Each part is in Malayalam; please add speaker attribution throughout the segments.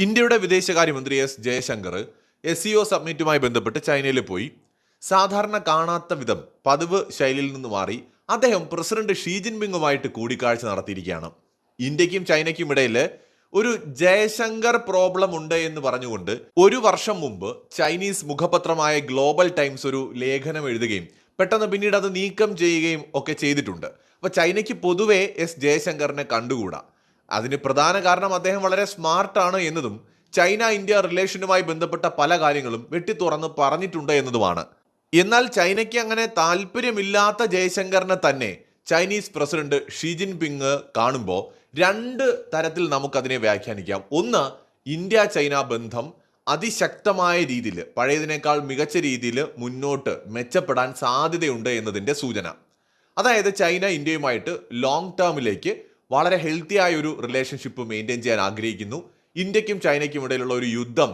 Speaker 1: ഇന്ത്യയുടെ വിദേശകാര്യമന്ത്രി എസ് ജയശങ്കർ SCO സബ്മിറ്റുമായി ബന്ധപ്പെട്ട് ചൈനയിൽ പോയി. സാധാരണ കാണാത്ത വിധം പതിവ് ശൈലിയിൽ നിന്ന് മാറി അദ്ദേഹം പ്രസിഡന്റ് ഷീ ജിൻപിങ്ങുമായിട്ട് കൂടിക്കാഴ്ച നടത്തിയിരിക്കുകയാണ്. ഇന്ത്യക്കും ചൈനയ്ക്കും ഇടയിൽ ഒരു ജയശങ്കർ പ്രോബ്ലം ഉണ്ട് എന്ന് പറഞ്ഞുകൊണ്ട് ഒരു വർഷം മുമ്പ് ചൈനീസ് മുഖപത്രമായ ഗ്ലോബൽ ടൈംസ് ഒരു ലേഖനം എഴുതുകയും പെട്ടെന്ന് പിന്നീട് അത് നീക്കം ചെയ്യുകയും ഒക്കെ ചെയ്തിട്ടുണ്ട്. അപ്പോൾ ചൈനയ്ക്ക് പൊതുവെ എസ് ജയശങ്കറിനെ കണ്ടുകൂടാ. അതിന് പ്രധാന കാരണം അദ്ദേഹം വളരെ സ്മാർട്ടാണ് എന്നതും ചൈന ഇന്ത്യ റിലേഷനുമായി ബന്ധപ്പെട്ട പല കാര്യങ്ങളും വെട്ടിത്തുറന്ന് പറഞ്ഞിട്ടുണ്ട് എന്നതുമാണ്. എന്നാൽ ചൈനയ്ക്ക് അങ്ങനെ താല്പര്യമില്ലാത്ത ജയശങ്കറിനെ തന്നെ ചൈനീസ് പ്രസിഡന്റ് ഷീ ജിൻപിങ് കാണുമ്പോൾ രണ്ട് തരത്തിൽ നമുക്കതിനെ വ്യാഖ്യാനിക്കാം. ഒന്ന്, ഇന്ത്യ ചൈന ബന്ധം അതിശക്തമായ രീതിയിൽ പഴയതിനേക്കാൾ മികച്ച രീതിയിൽ മുന്നോട്ട് മെച്ചപ്പെടാൻ സാധ്യതയുണ്ട് എന്നതിൻ്റെ സൂചന. അതായത് ചൈന ഇന്ത്യയുമായിട്ട് ലോങ് ടേമിലേക്ക് വളരെ ഹെൽത്തി ആയ ഒരു റിലേഷൻഷിപ്പ് മെയിൻറ്റെയിൻ ചെയ്യാൻ ആഗ്രഹിക്കുന്നു. ഇന്ത്യക്കും ചൈനയ്ക്കും ഇടയിലുള്ള ഒരു യുദ്ധം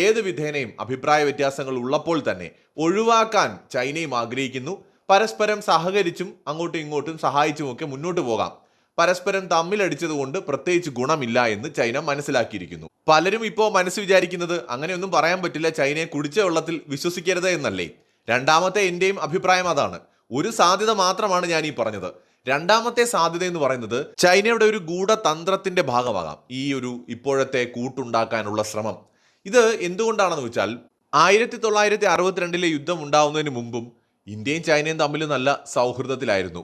Speaker 1: ഏത് വിധേനയും അഭിപ്രായ വ്യത്യാസങ്ങൾ ഉള്ളപ്പോൾ തന്നെ ഒഴിവാക്കാൻ ചൈനയും ആഗ്രഹിക്കുന്നു. പരസ്പരം സഹകരിച്ചും അങ്ങോട്ടും ഇങ്ങോട്ടും സഹായിച്ചുമൊക്കെ മുന്നോട്ട് പോകാം. പരസ്പരം തമ്മിലടിച്ചതുകൊണ്ട് പ്രത്യേകിച്ച് ഗുണമില്ല എന്ന് ചൈന മനസ്സിലാക്കിയിരിക്കുന്നു. പലരും ഇപ്പോൾ മനസ്സ് വിചാരിക്കുന്നത് അങ്ങനെയൊന്നും പറയാൻ പറ്റില്ല, ചൈനയെ കുടിച്ച വെള്ളത്തിൽ വിശ്വസിക്കരുത് എന്നല്ലേ. രണ്ടാമത്തെ എൻ്റെയും അഭിപ്രായം അതാണ്. ഒരു സാധ്യത മാത്രമാണ് ഞാൻ ഈ പറഞ്ഞത്. രണ്ടാമത്തെ സാധ്യത എന്ന് പറയുന്നത് ചൈനയുടെ ഒരു ഗൂഢതന്ത്രത്തിന്റെ ഭാഗമാകാം ഈ ഒരു ഇപ്പോഴത്തെ കൂട്ടുണ്ടാക്കാനുള്ള ശ്രമം. ഇത് എന്തുകൊണ്ടാണെന്ന് വെച്ചാൽ 1962 യുദ്ധം ഉണ്ടാവുന്നതിന് മുമ്പും ഇന്ത്യയും ചൈനയും തമ്മിൽ നല്ല സൗഹൃദത്തിലായിരുന്നു.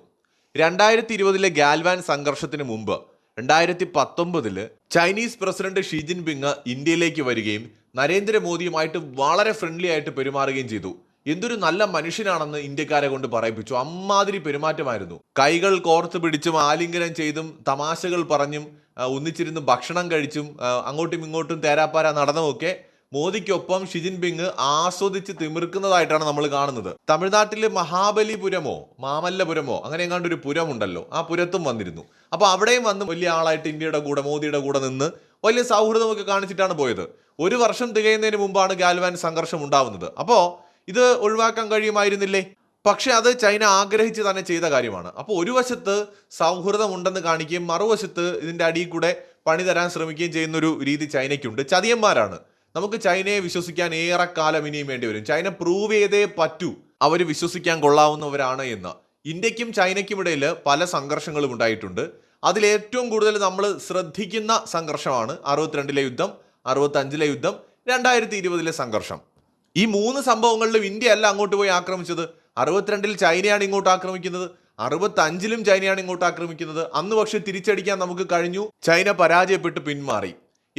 Speaker 1: 2020 ഗാൽവാൻ സംഘർഷത്തിന് മുമ്പ് 2019 ചൈനീസ് പ്രസിഡന്റ് ഷീ ജിൻപിങ് ഇന്ത്യയിലേക്ക് വരികയും നരേന്ദ്രമോദിയുമായിട്ട് വളരെ ഫ്രണ്ട്ലി ആയിട്ട് പെരുമാറുകയും ചെയ്തു. എന്തൊരു നല്ല മനുഷ്യനാണെന്ന് ഇന്ത്യക്കാരെ കൊണ്ട് പറയിപ്പിച്ചു. അമ്മാതിരി പെരുമാറ്റമായിരുന്നു. കൈകൾ കോർത്ത് പിടിച്ചും ആലിംഗനം ചെയ്തും തമാശകൾ പറഞ്ഞും ഒന്നിച്ചിരുന്ന് ഭക്ഷണം കഴിച്ചും അങ്ങോട്ടും ഇങ്ങോട്ടും തേരാപ്പാര നടന്നുമൊക്കെ മോദിക്കൊപ്പം ഷീ ജിൻപിങ് ആസ്വദിച്ച് തിമിർക്കുന്നതായിട്ടാണ് നമ്മൾ കാണുന്നത്. തമിഴ്നാട്ടിൽ മഹാബലിപുരമോ മാമല്ലപുരമോ അങ്ങനെ എങ്ങാണ്ട് ഒരു പുരമുണ്ടല്ലോ, ആ പുരത്തും വന്നിരുന്നു. അപ്പോൾ അവിടെയും വന്ന് വലിയ ആളായിട്ട് ഇന്ത്യയുടെ കൂടെ മോദിയുടെ കൂടെ നിന്ന് വലിയ സൗഹൃദമൊക്കെ കാണിച്ചിട്ടാണ് പോയത്. ഒരു വർഷം തികയുന്നതിന് മുമ്പാണ് ഗാൽവാൻ സംഘർഷം ഉണ്ടാവുന്നത്. അപ്പോൾ ഇത് ഒഴിവാക്കാൻ കഴിയുമായിരുന്നില്ലേ? പക്ഷെ അത് ചൈന ആഗ്രഹിച്ച് തന്നെ ചെയ്ത കാര്യമാണ്. അപ്പോൾ ഒരു വശത്ത് സൗഹൃദം ഉണ്ടെന്ന് കാണിക്കുകയും മറുവശത്ത് ഇതിൻ്റെ അടിയിൽ കൂടെ പണി തരാൻ ശ്രമിക്കുകയും ചെയ്യുന്നൊരു രീതി ചൈനയ്ക്കുണ്ട്. ചതിയന്മാരാണ്. നമുക്ക് ചൈനയെ വിശ്വസിക്കാൻ ഏറെക്കാലം ഇനിയും വേണ്ടി വരും. ചൈന പ്രൂവ് ചെയ്തേ പറ്റൂ അവർ വിശ്വസിക്കാൻ കൊള്ളാവുന്നവരാണ് എന്ന്. ഇന്ത്യക്കും ചൈനയ്ക്കും ഇടയിൽ പല സംഘർഷങ്ങളും ഉണ്ടായിട്ടുണ്ട്. അതിലേറ്റവും കൂടുതൽ നമ്മൾ ശ്രദ്ധിക്കുന്ന സംഘർഷമാണ് 62 യുദ്ധം, 65 യുദ്ധം, 2020 സംഘർഷം. ഈ മൂന്ന് സംഭവങ്ങളിലും ഇന്ത്യ അല്ല അങ്ങോട്ട് പോയി ആക്രമിച്ചത്. 62 ചൈനയാണ് ഇങ്ങോട്ട് ആക്രമിക്കുന്നത്, 65 ചൈനയാണ് ഇങ്ങോട്ട് ആക്രമിക്കുന്നത്. അന്ന് പക്ഷെ തിരിച്ചടിക്കാൻ നമുക്ക് കഴിഞ്ഞു, ചൈന പരാജയപ്പെട്ട് പിന്മാറി.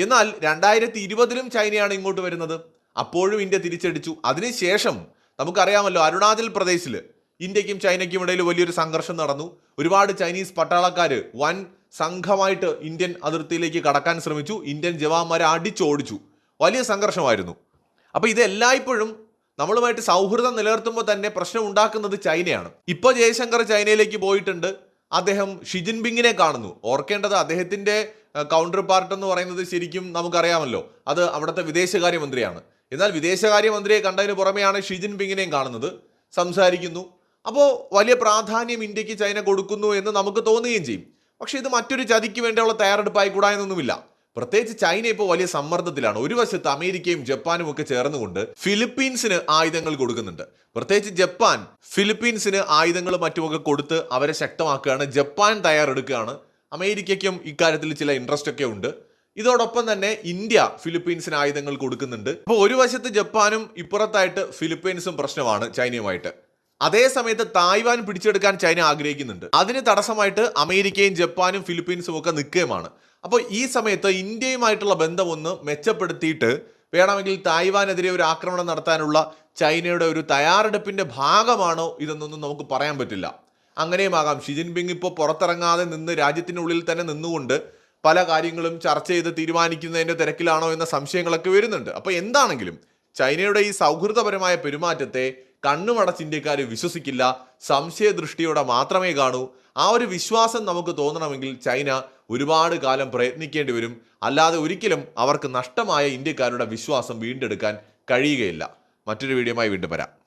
Speaker 1: എന്നാൽ 2020 ചൈനയാണ് ഇങ്ങോട്ട് വരുന്നത്, അപ്പോഴും ഇന്ത്യ തിരിച്ചടിച്ചു. അതിനുശേഷം നമുക്കറിയാമല്ലോ, അരുണാചൽ പ്രദേശിൽ ഇന്ത്യക്കും ചൈനയ്ക്കും ഇടയിൽ വലിയൊരു സംഘർഷം നടന്നു. ഒരുപാട് ചൈനീസ് പട്ടാളക്കാർ വൻ സംഘമായിട്ട് ഇന്ത്യൻ അതിർത്തിയിലേക്ക് കടക്കാൻ ശ്രമിച്ചു. ഇന്ത്യൻ ജവാന്മാരെ അടിച്ചോടിച്ചു. വലിയ സംഘർഷമായിരുന്നു. അപ്പോൾ ഇത് എല്ലായ്പ്പോഴും നമ്മളുമായിട്ട് സൗഹൃദം നിലനിർത്തുമ്പോൾ തന്നെ പ്രശ്നം ഉണ്ടാക്കുന്നത് ചൈനയാണ്. ഇപ്പോൾ ജയശങ്കർ ചൈനയിലേക്ക് പോയിട്ടുണ്ട്. അദ്ദേഹം ഷീ ജിൻപിങ്ങിനെ കാണുന്നു. ഓർക്കേണ്ടത് അദ്ദേഹത്തിന്റെ കൗണ്ടർ പാർട്ട് എന്ന് പറയുന്നത് ശരിക്കും നമുക്കറിയാമല്ലോ, അത് അവിടുത്തെ വിദേശകാര്യമന്ത്രിയാണ്. എന്നാൽ വിദേശകാര്യമന്ത്രിയെ കണ്ടതിന് പുറമെയാണ് ഷീ ജിൻപിങ്ങിനെയും കാണുന്നത്, സംസാരിക്കുന്നു. അപ്പോൾ വലിയ പ്രാധാന്യം ഇന്ത്യക്ക് ചൈന കൊടുക്കുന്നു എന്ന് നമുക്ക് തോന്നുകയും ചെയ്യും. പക്ഷെ ഇത് മറ്റൊരു ചതിക്ക് വേണ്ടിയുള്ള തയ്യാറെടുപ്പായി കൂടാ എന്നൊന്നുമില്ല. പ്രത്യേകിച്ച് ചൈന ഇപ്പോൾ വലിയ സമ്മർദ്ദത്തിലാണ്. ഒരു വശത്ത് അമേരിക്കയും ജപ്പാനും ഒക്കെ ചേർന്നുകൊണ്ട് ഫിലിപ്പീൻസിന് ആയുധങ്ങൾ കൊടുക്കുന്നുണ്ട്. പ്രത്യേകിച്ച് ജപ്പാൻ ഫിലിപ്പീൻസിന് ആയുധങ്ങളും മറ്റുമൊക്കെ കൊടുത്ത് അവരെ ശക്തമാക്കുകയാണ്. ജപ്പാൻ തയ്യാറെടുക്കുകയാണ്. അമേരിക്കയ്ക്കും ഇക്കാര്യത്തിൽ ചില ഇൻട്രസ്റ്റ് ഒക്കെ ഉണ്ട്. ഇതോടൊപ്പം തന്നെ ഇന്ത്യ ഫിലിപ്പീൻസിന് ആയുധങ്ങൾ കൊടുക്കുന്നുണ്ട്. അപ്പോൾ ഒരു വശത്ത് ജപ്പാനും ഇപ്പുറത്തായിട്ട് ഫിലിപ്പീൻസും പ്രശ്നമാണ് ചൈനയുമായിട്ട്. അതേ സമയത്ത് തായ്വാൻ പിടിച്ചെടുക്കാൻ ചൈന ആഗ്രഹിക്കുന്നുണ്ട്. അതിന് തടസ്സമായിട്ട് അമേരിക്കയും ജപ്പാനും ഫിലിപ്പീൻസും ഒക്കെ നിൽക്കുകയുമാണ്. അപ്പോൾ ഈ സമയത്ത് ഇന്ത്യയുമായിട്ടുള്ള ബന്ധം ഒന്ന് മെച്ചപ്പെടുത്തിയിട്ട് വേണമെങ്കിൽ തായ്വാനെതിരെ ഒരു ആക്രമണം നടത്താനുള്ള ചൈനയുടെ ഒരു തയ്യാറെടുപ്പിന്റെ ഭാഗമാണോ ഇതെന്നൊന്നും നമുക്ക് പറയാൻ പറ്റില്ല. അങ്ങനെയുമാകാം. ഷീ ജിൻപിങ് ഇപ്പോൾ പുറത്തിറങ്ങാതെ നിന്ന് രാജ്യത്തിനുള്ളിൽ തന്നെ നിന്നുകൊണ്ട് പല കാര്യങ്ങളും ചർച്ച ചെയ്ത് തീരുമാനിക്കുന്നതിൻ്റെ തിരക്കിലാണോ എന്ന സംശയങ്ങളൊക്കെ വരുന്നുണ്ട്. അപ്പോൾ എന്താണെങ്കിലും ചൈനയുടെ ഈ സൗഹൃദപരമായ പെരുമാറ്റത്തെ കണ്ണുമടച്ച് ഇന്ത്യക്കാർ വിശ്വസിക്കില്ല. സംശയദൃഷ്ടിയോടെ മാത്രമേ കാണൂ. ആ ഒരു വിശ്വാസം നമുക്ക് തോന്നണമെങ്കിൽ ചൈന ഒരുപാട് കാലം പ്രയത്നിക്കേണ്ടി വരും. അല്ലാതെ ഒരിക്കലും അവർക്ക് നഷ്ടമായ ഇന്ത്യക്കാരുടെ വിശ്വാസം വീണ്ടെടുക്കാൻ കഴിയുകയില്ല. മറ്റൊരു വീഡിയോയുമായി വീണ്ടും വരാം.